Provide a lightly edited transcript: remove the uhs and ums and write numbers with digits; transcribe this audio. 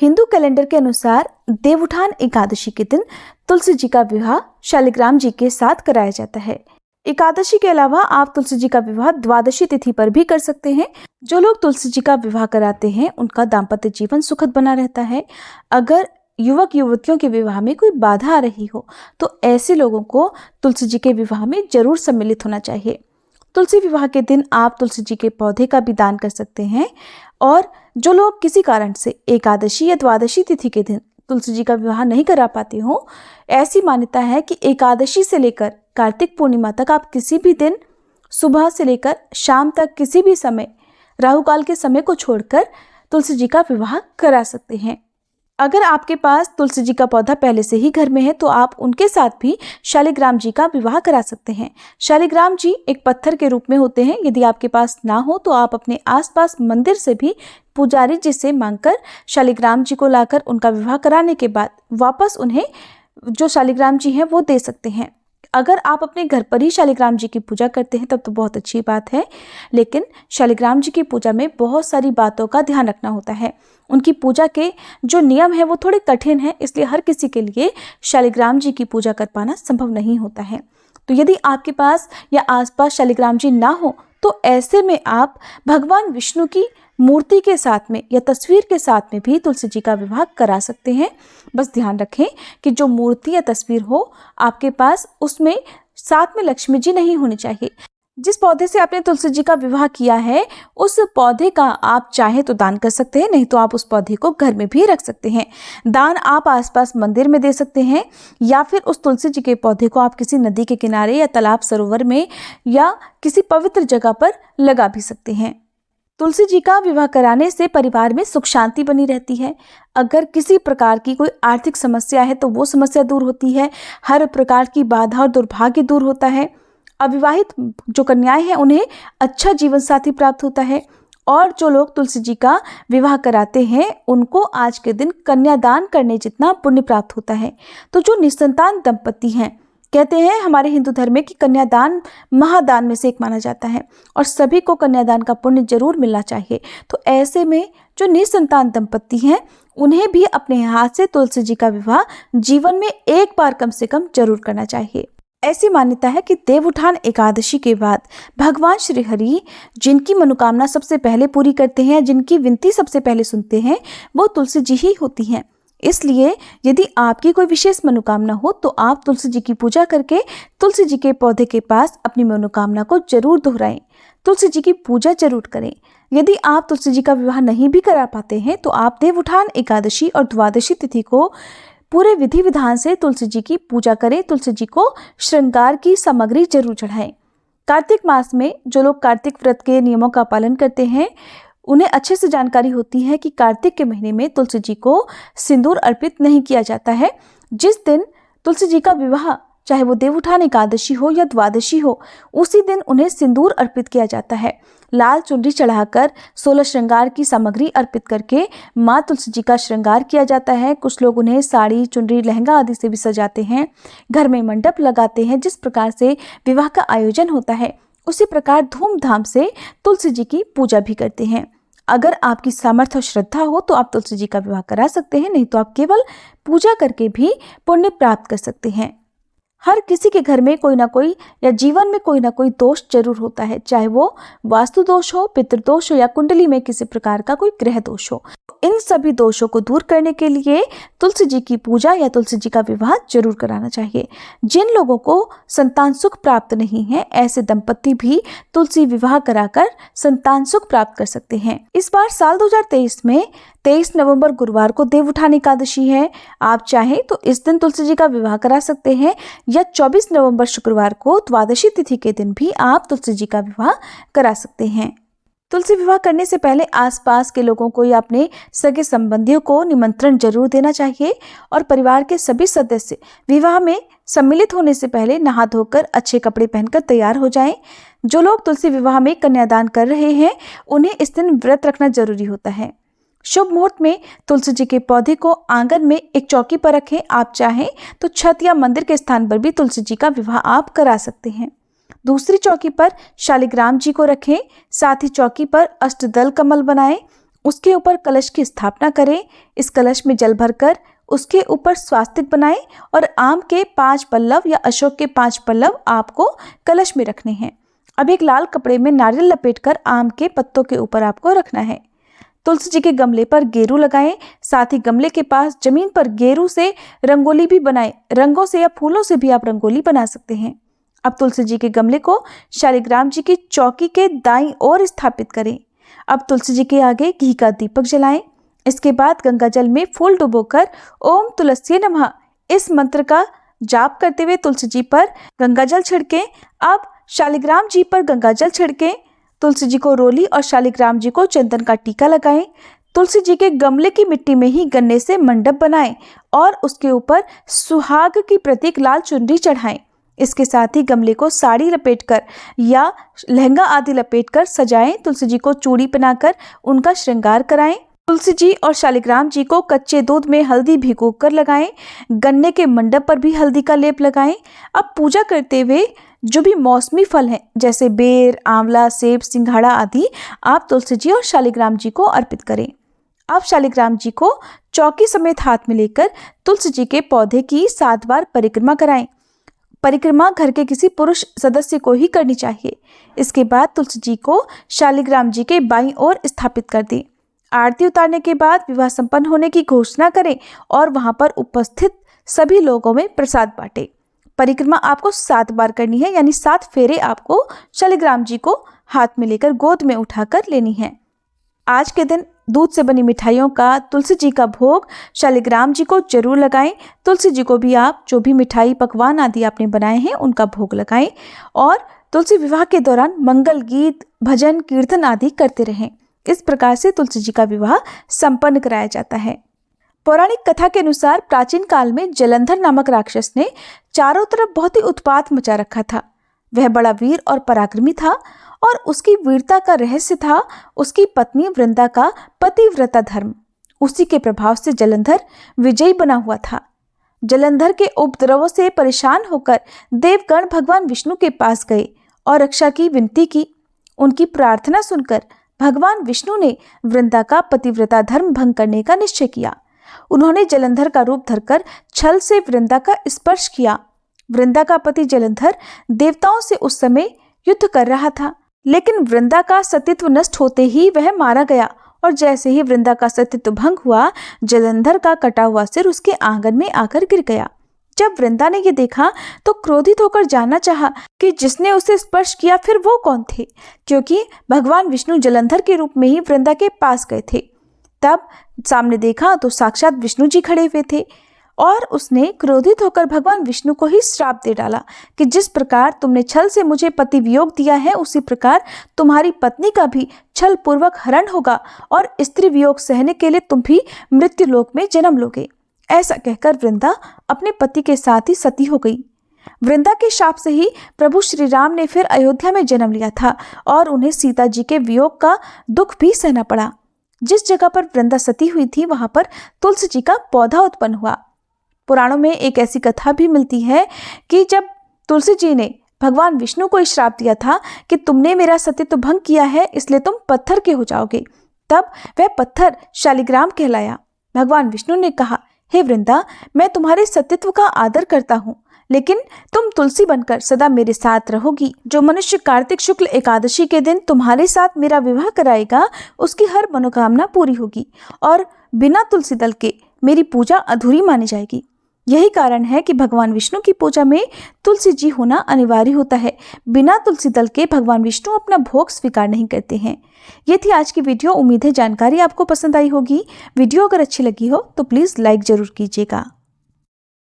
Hindu calendar के अनुसार देवउठान एकादशी के दिन तुलसी जी का विवाह शालिग्राम जी के साथ कराया जाता है। एकादशी के अलावा आप तुलसी जी का विवाह द्वादशी तिथि पर भी कर सकते हैं। जो लोग तुलसी जी का विवाह कराते हैं उनका दाम्पत्य जीवन सुखद बना रहता है। अगर युवक युवतियों के विवाह में कोई बाधा आ रही हो तो ऐसे लोगों को तुलसी जी के विवाह में जरूर सम्मिलित होना चाहिए। तुलसी विवाह के दिन आप तुलसी जी के पौधे का भी दान कर सकते हैं। और जो लोग किसी कारण से एकादशी या द्वादशी तिथि के दिन तुलसी जी का विवाह नहीं करा पाते हो, ऐसी मान्यता है कि एकादशी से लेकर कार्तिक पूर्णिमा तक आप किसी भी दिन सुबह से लेकर शाम तक किसी भी समय राहु काल के समय को छोड़कर तुलसी जी का विवाह करा सकते हैं। अगर आपके पास तुलसी जी का पौधा पहले से ही घर में है तो आप उनके साथ भी शालिग्राम जी का विवाह करा सकते हैं। शालिग्राम जी एक पत्थर के रूप में होते हैं। यदि आपके पास ना हो तो आप अपने आसपास मंदिर से भी पुजारी जी से मांगकर शालिग्राम जी को लाकर उनका विवाह कराने के बाद वापस उन्हें जो शालिग्राम जी हैं वो दे सकते हैं। अगर आप अपने घर पर ही शालिग्राम जी की पूजा करते हैं तब तो बहुत अच्छी बात है, लेकिन शालिग्राम जी की पूजा में बहुत सारी बातों का ध्यान रखना होता है। उनकी पूजा के जो नियम है वो थोड़े कठिन हैं, इसलिए हर किसी के लिए शालिग्राम जी की पूजा कर पाना संभव नहीं होता है। तो यदि आपके पास या आसपास शालिग्राम जी ना हो तो ऐसे में आप भगवान विष्णु की मूर्ति के साथ में या तस्वीर के साथ में भी तुलसी जी का विवाह करा सकते हैं। बस ध्यान रखें कि जो मूर्ति या तस्वीर हो आपके पास उसमें साथ में लक्ष्मी जी नहीं होनी चाहिए। जिस पौधे से आपने तुलसी जी का विवाह किया है उस पौधे का आप चाहे तो दान कर सकते हैं, नहीं तो आप उस पौधे को घर में भी रख सकते हैं। दान आप आसपास मंदिर में दे सकते हैं या फिर उस तुलसी जी के पौधे को आप किसी नदी के किनारे या तालाब सरोवर में या किसी पवित्र जगह पर लगा भी सकते हैं। तुलसी जी का विवाह कराने से परिवार में सुख शांति बनी रहती है। अगर किसी प्रकार की कोई आर्थिक समस्या है तो वो समस्या दूर होती है। हर प्रकार की बाधा और दुर्भाग्य दूर होता है। अविवाहित जो कन्याएं हैं उन्हें अच्छा जीवन साथी प्राप्त होता है। और जो लोग तुलसी जी का विवाह कराते हैं उनको आज के दिन कन्यादान करने जितना पुण्य प्राप्त होता है। तो जो निसंतान दंपति हैं, कहते हैं हमारे हिंदू धर्म में कि कन्यादान महादान में से एक माना जाता है और सभी को कन्यादान का पुण्य जरूर मिलना चाहिए। तो ऐसे में जो निसंतान दंपति हैं उन्हें भी अपने हाथ से तुलसी जी का विवाह जीवन में एक बार कम से कम जरूर करना चाहिए। ऐसी मान्यता है कि देवउठान एकादशी के बाद भगवान श्री हरि जिनकी मनोकामना सबसे पहले पूरी करते हैं, जिनकी विनती सबसे पहले सुनते हैं, वो तुलसी जी ही होती हैं। इसलिए यदि आपकी कोई विशेष मनोकामना हो तो आप तुलसी जी की पूजा करके तुलसी जी के पौधे के पास अपनी मनोकामना को जरूर दोहराएं। तुलसी जी की पूजा जरूर करें। यदि आप तुलसी जी का विवाह नहीं भी करा पाते हैं तो आप देवउठान एकादशी और द्वादशी तिथि को पूरे विधि विधान से तुलसी जी की पूजा करें। तुलसी जी को श्रृंगार की सामग्री जरूर चढ़ाएं। कार्तिक मास में जो लोग कार्तिक व्रत के नियमों का पालन करते हैं उन्हें अच्छे से जानकारी होती है कि कार्तिक के महीने में तुलसी जी को सिंदूर अर्पित नहीं किया जाता है। जिस दिन तुलसी जी का विवाह, चाहे वो देवउठान एकादशी हो या द्वादशी हो, उसी दिन उन्हें सिंदूर अर्पित किया जाता है। लाल चुनरी चढ़ाकर 16 श्रृंगार की सामग्री अर्पित करके माँ तुलसी जी का श्रृंगार किया जाता है। कुछ लोग उन्हें साड़ी, चुनरी, लहंगा आदि से भी सजाते हैं। घर में मंडप लगाते हैं। जिस प्रकार से विवाह का आयोजन होता है उसी प्रकार धूमधाम से तुलसी जी की पूजा भी करते हैं। अगर आपकी सामर्थ्य और श्रद्धा हो तो आप तुलसी जी का विवाह करा सकते हैं, नहीं तो आप केवल पूजा करके भी पुण्य प्राप्त कर सकते हैं। हर किसी के घर में कोई ना कोई या जीवन में कोई ना कोई दोष जरूर होता है, चाहे वो वास्तु दोष हो, पितृदोष हो या कुंडली में किसी प्रकार का कोई ग्रह दोष हो। इन सभी दोषों को दूर करने के लिए तुलसी जी की पूजा या तुलसी जी का विवाह जरूर कराना चाहिए। जिन लोगों को संतान सुख प्राप्त नहीं है ऐसे दंपति भी तुलसी विवाह कराकर संतान सुख प्राप्त कर सकते हैं। इस बार साल 2023 में 23 नवंबर गुरुवार को देवउठान एकादशी है। आप चाहें तो इस दिन तुलसी जी का विवाह करा सकते हैं या 24 नवंबर शुक्रवार को द्वादशी तिथि के दिन भी आप तुलसी जी का विवाह करा सकते हैं। तुलसी विवाह करने से पहले आसपास के लोगों को या अपने सगे संबंधियों को निमंत्रण जरूर देना चाहिए और परिवार के सभी सदस्य विवाह में सम्मिलित होने से पहले नहा धोकर अच्छे कपड़े पहनकर तैयार हो जाएं। जो लोग तुलसी विवाह में कन्यादान कर रहे हैं उन्हें इस दिन व्रत रखना जरूरी होता है। शुभ मुहूर्त में तुलसी जी के पौधे को आंगन में एक चौकी पर रखें। आप चाहें तो छत या मंदिर के स्थान पर भी तुलसी जी का विवाह आप करा सकते हैं। दूसरी चौकी पर शालिग्राम जी को रखें। साथ ही चौकी पर अष्टदल कमल बनाएं। उसके ऊपर कलश की स्थापना करें। इस कलश में जल भरकर उसके ऊपर स्वास्तिक बनाएं और आम के 5 पल्लव या अशोक के 5 पल्लव आपको कलश में रखने हैं। अब एक लाल कपड़े में नारियल लपेटकर आम के पत्तों के ऊपर आपको रखना है। तुलसी जी के गमले पर गेरू लगाएं। साथ ही गमले के पास जमीन पर गेरू से रंगोली भी बनाएं। रंगों से या फूलों से भी आप रंगोली बना सकते हैं। अब तुलसी जी के गमले को शालिग्राम जी की चौकी के दाईं ओर स्थापित करें। अब तुलसी जी के आगे घी का दीपक जलाएं। इसके बाद गंगा जल में फूल डुबोकर ओम तुलसी नमः इस मंत्र का जाप करते हुए तुलसी जी पर गंगा जल छिड़कें। अब शालिग्राम जी पर गंगा जल छिड़कें। तुलसी जी को रोली और शालिग्राम जी को चंदन का टीका लगाएं। तुलसी जी के गमले की मिट्टी में ही गन्ने से मंडप बनाएं और उसके ऊपर सुहाग की प्रतीक लाल चुनरी चढ़ाएं। इसके साथ ही गमले को साड़ी लपेटकर या लहंगा आदि लपेटकर सजाएं। तुलसी जी को चूड़ी पहनाकर उनका श्रृंगार कराएं। तुलसी जी और शालिग्राम जी को कच्चे दूध में हल्दी भिगोकर लगाएं। गन्ने के मंडप पर भी हल्दी का लेप लगाएं। अब पूजा करते हुए जो भी मौसमी फल हैं जैसे बेर, आंवला, सेब, सिंघाड़ा आदि आप तुलसी जी और शालिग्राम जी को अर्पित करें। आप शालिग्राम जी को चौकी समेत हाथ में लेकर तुलसी जी के पौधे की 7 बार परिक्रमा कराएं। परिक्रमा घर के किसी पुरुष सदस्य को ही करनी चाहिए। इसके बाद तुलसी जी को शालिग्राम जी के बाईं ओर स्थापित कर दें। आरती उतारने के बाद विवाह संपन्न होने की घोषणा करें और वहां पर उपस्थित सभी लोगों में प्रसाद बांटें। परिक्रमा आपको 7 बार करनी है, यानी 7 फेरे आपको शालिग्राम जी को हाथ में लेकर गोद में उठाकर लेनी है। आज के दिन दूध से बनी मिठाइयों का तुलसी जी का भोग शालिग्राम जी को जरूर लगाएं। तुलसी जी को भी आप जो भी मिठाई पकवान आदि आपने बनाए हैं उनका भोग लगाएं और तुलसी विवाह के दौरान मंगल गीत, भजन, कीर्तन आदि करते रहें। इस प्रकार से तुलसी जी का विवाह संपन्न कराया जाता है। पौराणिक कथा के अनुसार प्राचीन काल में जलंधर नामक राक्षस ने चारों तरफ बहुत ही उत्पात मचा रखा था। वह बड़ा वीर और पराक्रमी था और उसकी वीरता का रहस्य था उसकी पत्नी वृंदा का पतिव्रता धर्म। उसी के प्रभाव से जलंधर विजयी बना हुआ था। जलंधर के उपद्रवों से परेशान होकर देवगण भगवान विष्णु के पास गए और रक्षा की विनती की। उनकी प्रार्थना सुनकर भगवान विष्णु ने वृंदा का पतिव्रता धर्म भंग करने का निश्चय किया। उन्होंने जलंधर का रूप धरकर छल से वृंदा का स्पर्श किया। वृंदा का पति जलंधर देवताओं से उस समय युद्ध कर रहा था, लेकिन वृंदा का सतीत्व नष्ट होते ही वह मारा गया और जैसे ही वृंदा का सतीत्व भंग हुआ, जलंधर का कटा हुआ सिर उसके आंगन में आकर गिर गया। जब वृंदा ने यह देखा तो क्रोधित होकर जानना चाहा कि जिसने उसे स्पर्श किया फिर वो कौन थे, क्योंकि भगवान विष्णु जलंधर के रूप में ही वृंदा के पास गए थे। तब सामने देखा तो साक्षात विष्णु जी खड़े हुए थे और उसने क्रोधित होकर भगवान विष्णु को ही श्राप दे डाला कि जिस प्रकार तुमने छल से मुझे पति वियोग दिया है, उसी प्रकार तुम्हारी पत्नी का भी छल पूर्वक हरण होगा और स्त्री वियोग सहने के लिए तुम भी मृत्यु लोक में जन्म लोगे। ऐसा कहकर वृंदा अपने पति के साथ ही सती हो गई। वृंदा के शाप से ही प्रभु श्री राम ने फिर अयोध्या में जन्म लिया था और उन्हें सीता जी के वियोग का दुख भी सहना पड़ा। जिस जगह पर वृंदा सती हुई थी वहां पर तुलसी जी का पौधा उत्पन्न हुआ। पुराणों में एक ऐसी कथा भी मिलती है कि जब तुलसी जी ने भगवान विष्णु को श्राप दिया था कि तुमने मेरा सतीत्व भंग किया है, इसलिए तुम पत्थर के हो जाओगे, तब वह पत्थर शालिग्राम कहलाया। भगवान विष्णु ने कहा, हे वृंदा, मैं तुम्हारे सतीत्व का आदर करता हूँ, लेकिन तुम तुलसी बनकर सदा मेरे साथ रहोगी। जो मनुष्य कार्तिक शुक्ल एकादशी के दिन तुम्हारे साथ मेरा विवाह कराएगा, उसकी हर मनोकामना पूरी होगी और बिना तुलसी दल के मेरी पूजा अधूरी मानी जाएगी। यही कारण है कि भगवान विष्णु की पूजा में तुलसी जी होना अनिवार्य होता है। बिना तुलसी दल के भगवान विष्णु अपना भोग स्वीकार नहीं करते हैं। ये थी आज की वीडियो। उम्मीद है जानकारी आपको पसंद आई होगी। वीडियो अगर अच्छी लगी हो तो प्लीज़ लाइक ज़रूर कीजिएगा।